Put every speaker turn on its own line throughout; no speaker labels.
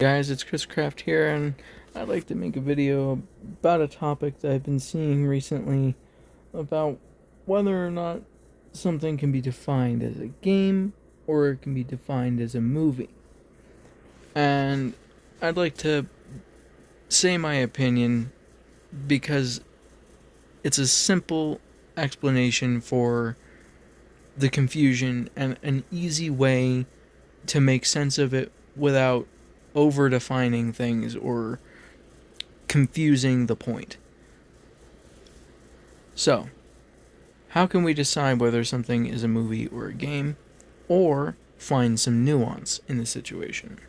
Guys, it's Chris Craft here, and I'd like to make a video about a topic that I've been seeing recently about whether or not something can be defined as a game or it can be defined as a movie. And I'd like to say my opinion because it's a simple explanation for the confusion and an easy way to make sense of it without over defining things or confusing the point. So, how can we decide whether something is a movie or a game, or find some nuance in the situation?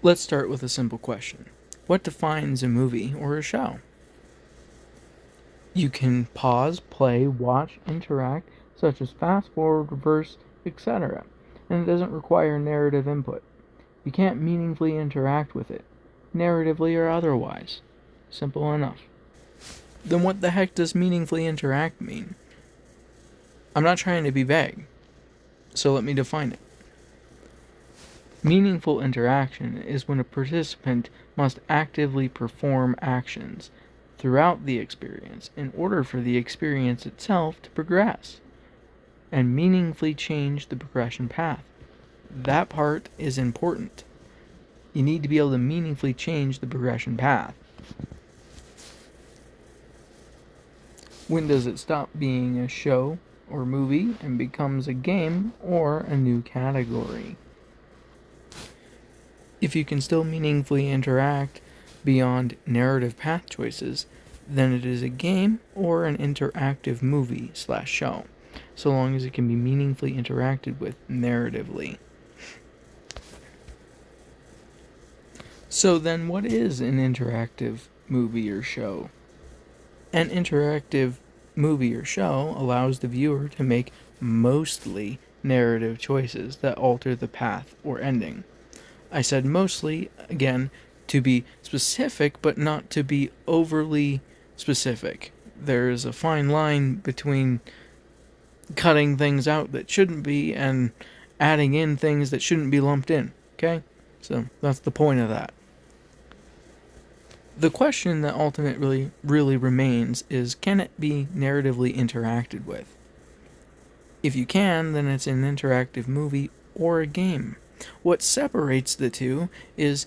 Let's start with a simple question. What defines a movie or a show? You can pause, play, watch, interact, such as fast forward, reverse, etc., and it doesn't require narrative input. You can't meaningfully interact with it, narratively or otherwise. Simple enough. Then what the heck does meaningfully interact mean? I'm not trying to be vague, so let me define it. Meaningful interaction is when a participant must actively perform actions throughout the experience in order for the experience itself to progress and meaningfully change the progression path. That part is important. You need to be able to meaningfully change the progression path. When does it stop being a show or movie and becomes a game or a new category? If you can still meaningfully interact beyond narrative path choices, then it is a game or an interactive movie/show, so long as it can be meaningfully interacted with narratively. So then what is an interactive movie or show? An interactive movie or show allows the viewer to make mostly narrative choices that alter the path or ending. I said mostly, again, to be specific, but not to be overly specific. There's a fine line between cutting things out that shouldn't be and adding in things that shouldn't be lumped in, okay? So that's the point of that. The question that ultimately really remains is, can it be narratively interacted with? If you can, then it's an interactive movie or a game. What separates the two is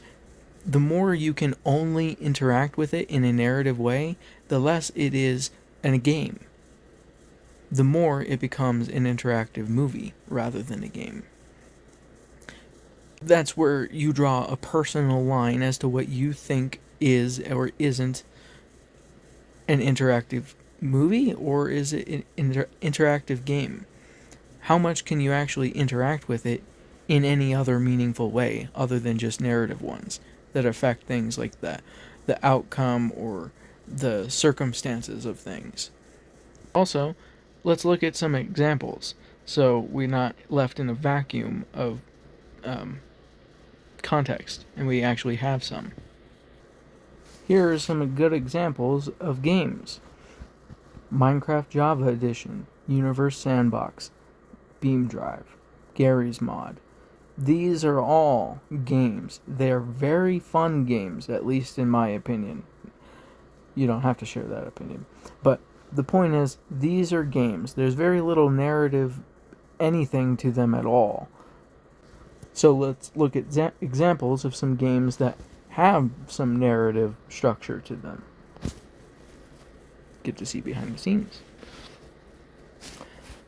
the more you can only interact with it in a narrative way, the less it is a game. The more it becomes an interactive movie rather than a game. That's where you draw a personal line as to what you think is or isn't an interactive movie, or is it an interactive game? How much can you actually interact with it in any other meaningful way other than just narrative ones that affect things like the outcome or the circumstances of things? Also, let's look at some examples so we're not left in a vacuum of context and we actually have some. Here are some good examples of games. Minecraft Java Edition, Universe Sandbox, Beam Drive, Garry's Mod. These are all games. They're very fun games, at least in my opinion. You don't have to share that opinion. But the point is, these are games. There's very little narrative anything to them at all. So let's look at examples of some games that have some narrative structure to them. Get to see behind the scenes.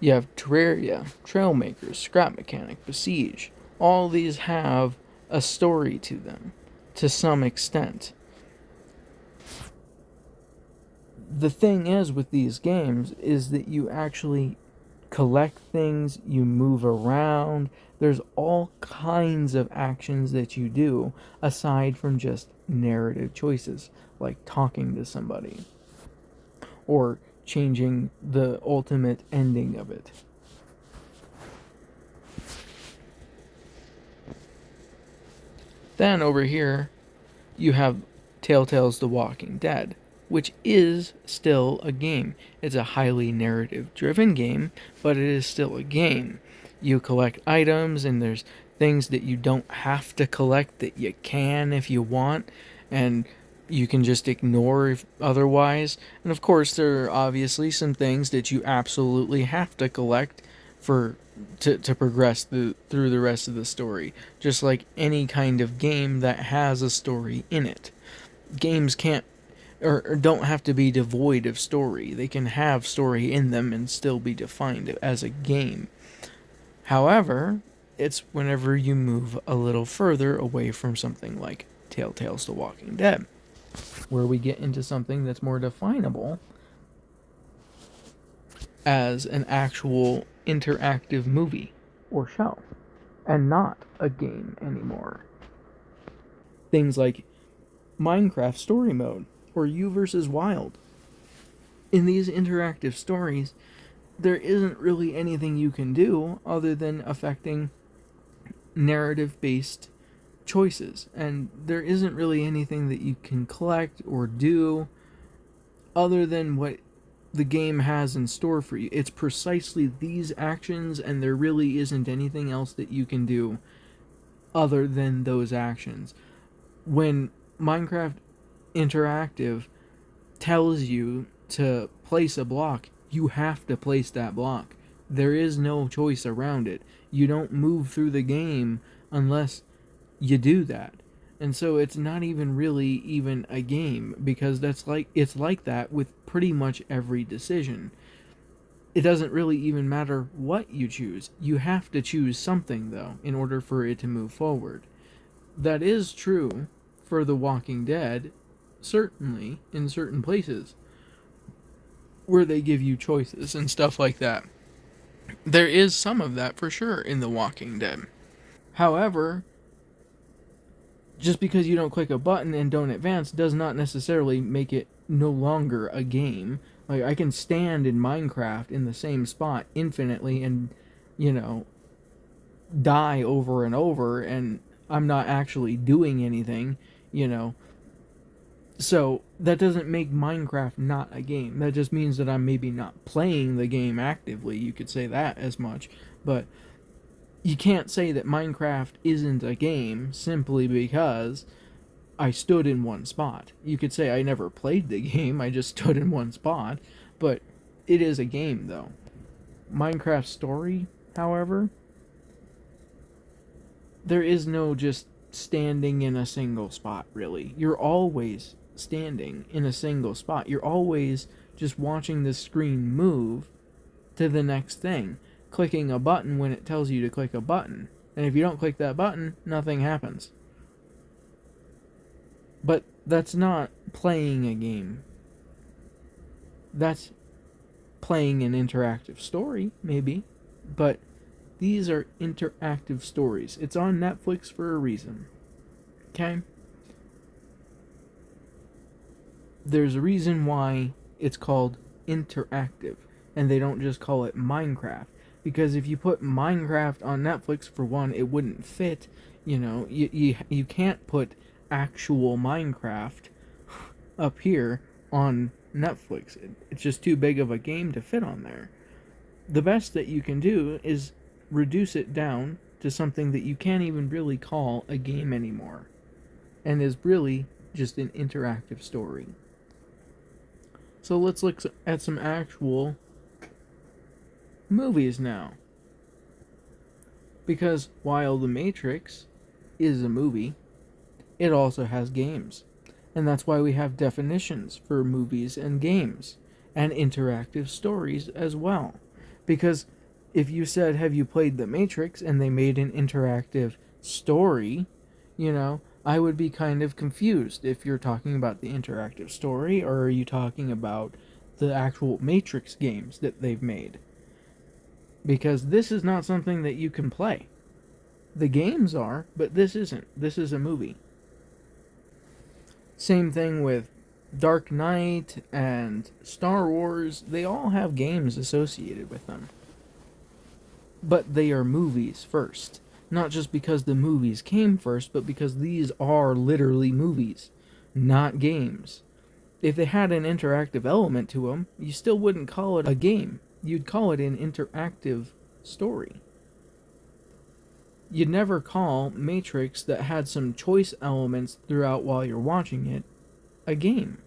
You have Terraria, Trailmakers, Scrap Mechanic, Besiege. All these have a story to them, to some extent. The thing is with these games is that you actually collect things, you move around. There's all kinds of actions that you do aside from just narrative choices, like talking to somebody or changing the ultimate ending of it. Then over here, you have Telltale's The Walking Dead, which is still a game. It's a highly narrative-driven game, but it is still a game. You collect items, and there's things that you don't have to collect that you can if you want, and you can just ignore if otherwise. And of course, there are obviously some things that you absolutely have to collect for to progress through the rest of the story, just like any kind of game that has a story in it. Games can't or don't have to be devoid of story. They can have story in them and still be defined as a game. However, it's whenever you move a little further away from something like Telltale's The Walking Dead, where we get into something that's more definable as an actual interactive movie or show and not a game anymore. Things like Minecraft Story Mode or You vs. Wild. In these interactive stories, there isn't really anything you can do other than affecting narrative based choices, and there isn't really anything that you can collect or do other than what the game has in store for you. It's precisely these actions, and there really isn't anything else that you can do other than those actions. When Minecraft Interactive tells you to place a block, you have to place that block. There is no choice around it. You don't move through the game unless you do that. And so it's not even really even a game, because it's like that with pretty much every decision. It doesn't really even matter what you choose. You have to choose something though in order for it to move forward. That is true for The Walking Dead, certainly in certain places where they give you choices and stuff like that. There is some of that for sure in The Walking Dead. However, just because you don't click a button and don't advance does not necessarily make it no longer a game. Like, I can stand in Minecraft in the same spot infinitely and, you know, die over and over, and I'm not actually doing anything, you know. So that doesn't make Minecraft not a game. That just means that I'm maybe not playing the game actively. You could say that as much. But you can't say that Minecraft isn't a game simply because I stood in one spot. You could say I never played the game, I just stood in one spot. But it is a game, though. Minecraft Story, however, there is no just standing in a single spot, really. You're always standing in a single spot. You're always just watching the screen move to the next thing, clicking a button when it tells you to click a button. And if you don't click that button, nothing happens. But that's not playing a game. That's playing an interactive story, maybe. But these are interactive stories. It's on Netflix for a reason. Okay? There's a reason why it's called interactive, and they don't just call it Minecraft. Because if you put Minecraft on Netflix, for one, it wouldn't fit. You know, you can't put actual Minecraft up here on Netflix. It's just too big of a game to fit on there. The best that you can do is reduce it down to something that you can't even really call a game anymore, and is really just an interactive story. So let's look at some actual movies now. Because while The Matrix is a movie, it also has games. And that's why we have definitions for movies and games, and interactive stories as well. Because if you said, have you played The Matrix, and they made an interactive story, you know, I would be kind of confused if you're talking about the interactive story, or are you talking about the actual Matrix games that they've made? Because this is not something that you can play. The games are, but this isn't. This is a movie. Same thing with Dark Knight and Star Wars. They all have games associated with them. But they are movies first. Not just because the movies came first, but because these are literally movies, not games. If they had an interactive element to them, you still wouldn't call it a game. You'd call it an interactive story. You'd never call Matrix, that had some choice elements throughout while you're watching it, a game.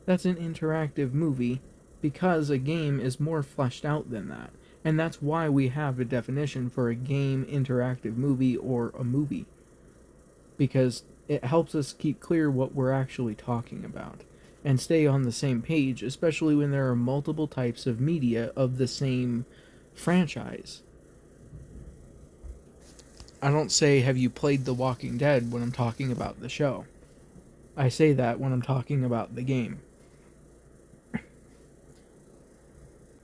That's an interactive movie, because a game is more fleshed out than that. And that's why we have a definition for a game, interactive movie, or a movie. Because it helps us keep clear what we're actually talking about and stay on the same page, especially when there are multiple types of media of the same franchise. I don't say, have you played The Walking Dead when I'm talking about the show. I say that when I'm talking about the game.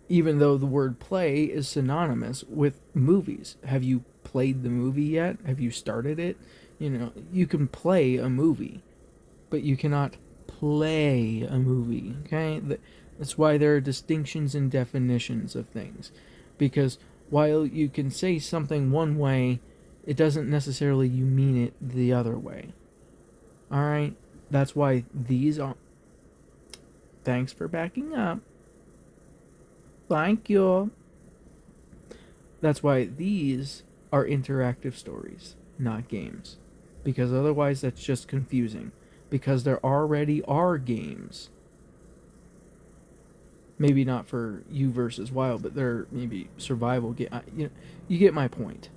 Even though the word play is synonymous with movies. Have you played the movie yet? Have you started it? You can play a movie, but you cannot play a movie, okay? That's why there are distinctions and definitions of things. Because while you can say something one way, it doesn't necessarily you mean it the other way. Alright? That's why these are... Thanks for backing up. Thank you. That's why these are interactive stories, not games. Because otherwise that's just confusing. Because there already are games. Maybe not for you versus Wild, but they're maybe survival game. You get my point.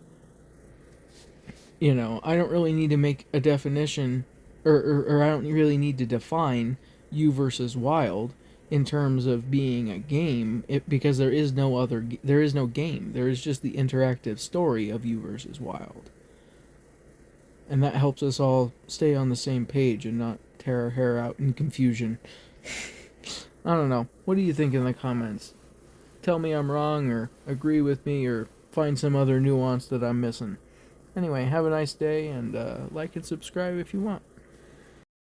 I don't really need to make a definition, or I don't really need to define you versus Wild in terms of being a game, because there is no game. There is just the interactive story of you versus Wild. And that helps us all stay on the same page and not tear our hair out in confusion. I don't know. What do you think in the comments? Tell me I'm wrong, or agree with me, or find some other nuance that I'm missing. Anyway, have a nice day, and like and subscribe if you want.